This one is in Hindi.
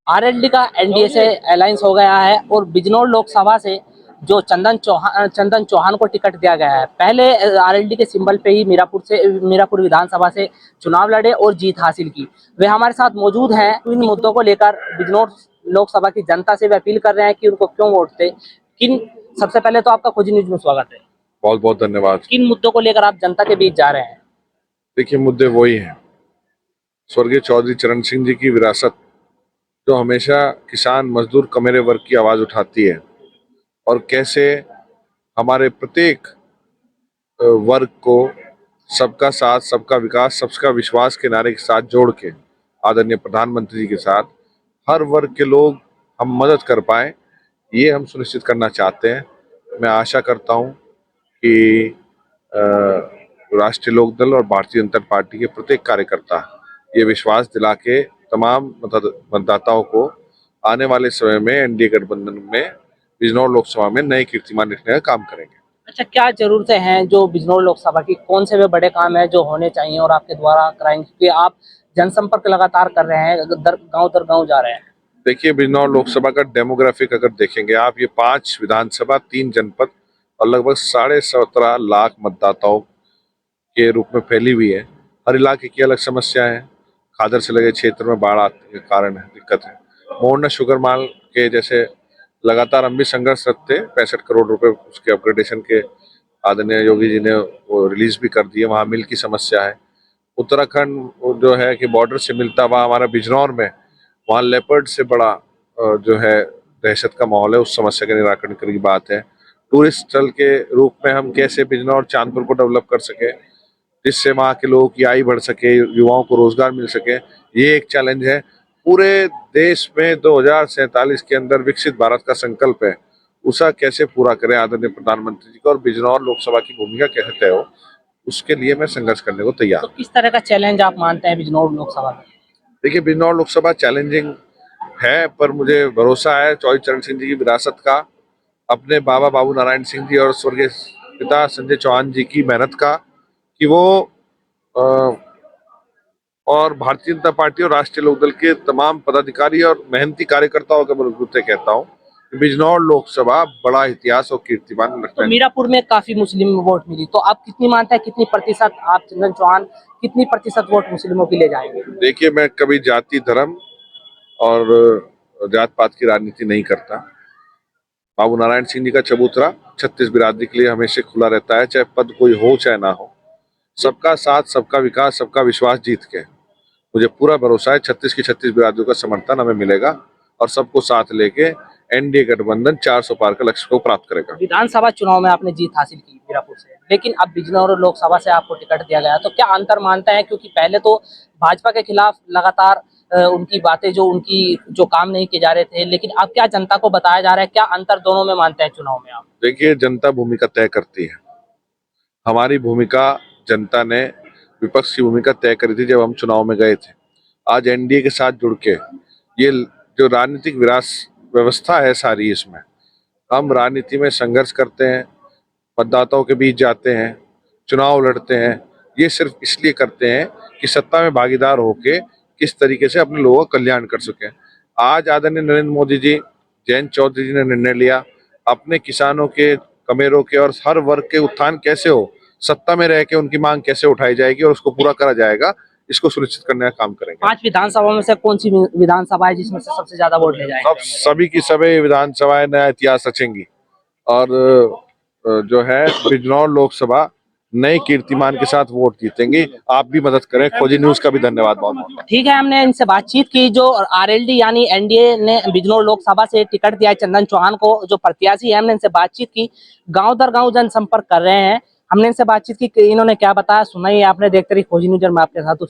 आरएलडी का एनडीए से अलायंस हो गया है और बिजनौर लोकसभा से जो चंदन चौहान को टिकट दिया गया है। पहले आरएलडी के सिंबल पे ही मीरापुर विधानसभा से चुनाव लड़े और जीत हासिल की। वे हमारे साथ मौजूद हैं। इन मुद्दों को लेकर बिजनौर लोकसभा की जनता से वे अपील कर रहे हैं कि उनको क्यों वोट दें। सबसे पहले तो आपका खोजी न्यूज में स्वागत है। बहुत बहुत धन्यवाद। किन मुद्दों को लेकर आप जनता के बीच जा रहे हैं? देखिए, मुद्दे वही हैं। स्वर्गीय चौधरी चरण सिंह जी की विरासत, जो हमेशा किसान मजदूर कमेरे वर्ग की आवाज उठाती है और कैसे हमारे प्रत्येक वर्ग को सबका साथ, सबका विकास, सबका विश्वास के नारे के साथ जोड़ के आदरणीय प्रधानमंत्री जी के साथ हर वर्ग के लोग हम मदद कर पाए, ये हम सुनिश्चित करना चाहते हैं। मैं आशा करता हूं कि राष्ट्रीय लोकदल और भारतीय जनता पार्टी के प्रत्येक कार्यकर्ता ये विश्वास दिला के तमाम मतदाताओं को आने वाले समय में एनडीए गठबंधन में बिजनौर लोकसभा में नए कीर्तिमान लिखने का काम करेंगे। अच्छा, क्या जरूरतें हैं जो बिजनौर लोकसभा की, कौन से वे बड़े काम हैं जो होने चाहिए और आपके द्वारा कराएंगे, क्योंकि आप जनसंपर्क लगातार कर रहे हैं, गांव दर गांव जा रहे हैं? देखिए, बिजनौर लोकसभा का डेमोग्राफिक अगर देखेंगे आप, ये 5 विधानसभा, 3 जनपद और लगभग 17.5 लाख मतदाताओं के रूप में फैली हुई है। हर इलाके की अलग समस्या है। खादर से लगे क्षेत्र में बाढ़ आने के कारण है, दिक्कत है। मोहना शुगर माल के जैसे लगातार हम भी संघर्षरत थे। 65 करोड़ रुपए उसके अपग्रेडेशन के आदरणीय योगी जी ने वो रिलीज भी कर दिए। वहाँ मिल की समस्या है। उत्तराखंड जो है कि बॉर्डर से मिलता हुआ हमारा बिजनौर में, वहाँ लेपर्ड से बड़ा जो है दहशत का माहौल है। उस समस्या के निराकरण की बात है। टूरिस्ट स्थल के रूप में हम कैसे बिजनौर चांदपुर को डेवलप कर सके, जिससे वहाँ के लोगों की आय बढ़ सके, युवाओं को रोजगार मिल सके, ये एक चैलेंज है। पूरे देश में 2047 के अंदर विकसित भारत का संकल्प है, उसे कैसे पूरा करें आदरणीय प्रधानमंत्री जी को, और बिजनौर लोकसभा की भूमिका कैसे तय हो, उसके लिए मैं संघर्ष करने को तैयार हूं। तो किस तरह का चैलेंज आप मानते हैं बिजनौर लोकसभा में? देखिए, बिजनौर लोकसभा चैलेंजिंग है, पर मुझे भरोसा है चौधरी चरण सिंह जी की विरासत का, अपने बाबा बाबू नारायण सिंह जी और स्वर्गीय पिता संजय चौहान जी की मेहनत का, कि वो और भारतीय जनता पार्टी और राष्ट्रीय लोकदल के तमाम पदाधिकारी और मेहनती कार्यकर्ताओं के बलबूते कहता हूँ कि बिजनौर लोकसभा बड़ा इतिहास और कीर्तिमान रखता है। तो मीरापुर में काफी मुस्लिम वोट मिली, तो आप कितनी मानते हैं, कितनी प्रतिशत आप चंदन चौहान कितनी प्रतिशत वोट मुस्लिमों की ले जाएंगे? देखिए, मैं कभी जाति, धर्म और जात पात की राजनीति नहीं करता। बाबू नारायण सिंह जी का चबूतरा 36 बिरादरी के लिए हमेशा खुला रहता है, चाहे पद कोई हो चाहे ना हो। सबका साथ, सबका विकास, सबका विश्वास जीत के मुझे पूरा भरोसा है 36 की 36 बिरादरियों का समर्थन हमें मिलेगा और सबको साथ लेके एनडीए गठबंधन 400 पार का लक्ष्य को प्राप्त करेगा। विधानसभा चुनाव में आपने जीत हासिल की मीरापुर से, लेकिन अब बिजनौर लोकसभा से आपको टिकट दिया गया, तो क्या अंतर मानते हैं? क्योंकि पहले तो भाजपा के खिलाफ लगातार उनकी बातें, जो काम नहीं किए जा रहे थे, लेकिन अब क्या जनता को बताया जा रहा है? क्या अंतर दोनों में मानते हैं चुनाव में आप? देखिए, जनता भूमिका तय करती है। हमारी भूमिका जनता ने विपक्ष की भूमिका तय करी थी जब हम चुनाव में गए थे। आज एनडीए के साथ जुड़ के ये जो राजनीतिक व्यवस्था है सारी, इसमें हम राजनीति में संघर्ष करते हैं, मतदाताओं के बीच जाते हैं, चुनाव लड़ते हैं। ये सिर्फ इसलिए करते हैं कि सत्ता में भागीदार होके किस तरीके से अपने लोगों का कल्याण कर सकें। आज आदरणीय नरेंद्र मोदी जी, जयंत चौधरी जी ने निर्णय लिया, अपने किसानों के, कमेरों के और हर वर्ग के उत्थान कैसे हो, सत्ता में रह के उनकी मांग कैसे उठाई जाएगी और उसको पूरा करा जाएगा, इसको सुनिश्चित करने का काम करेंगे। 5 विधानसभा में से कौन सी विधानसभा है जिसमें से सबसे ज्यादा वोट ले जाएंगे? सभी की सभी विधानसभाएं नया इतिहास रचेंगी और जो है बिजनौर लोकसभा नए कीर्तिमान के साथ वोट जीतेंगे। आप भी मदद करें। खोजी न्यूज का भी धन्यवाद बहुत बहुत। ठीक है, हमने इनसे बातचीत की। जो आरएलडी यानी एनडीए ने बिजनौर लोकसभा से टिकट दिया है चंदन चौहान को, जो प्रत्याशी है, हमने इनसे बातचीत की। गांव दर गांव जनसंपर्क कर रहे हैं। हमने इनसे बातचीत की, इन्होंने क्या बताया सुनाई आपने। देखते रहिए खोजी न्यूज, मैं आपके साथ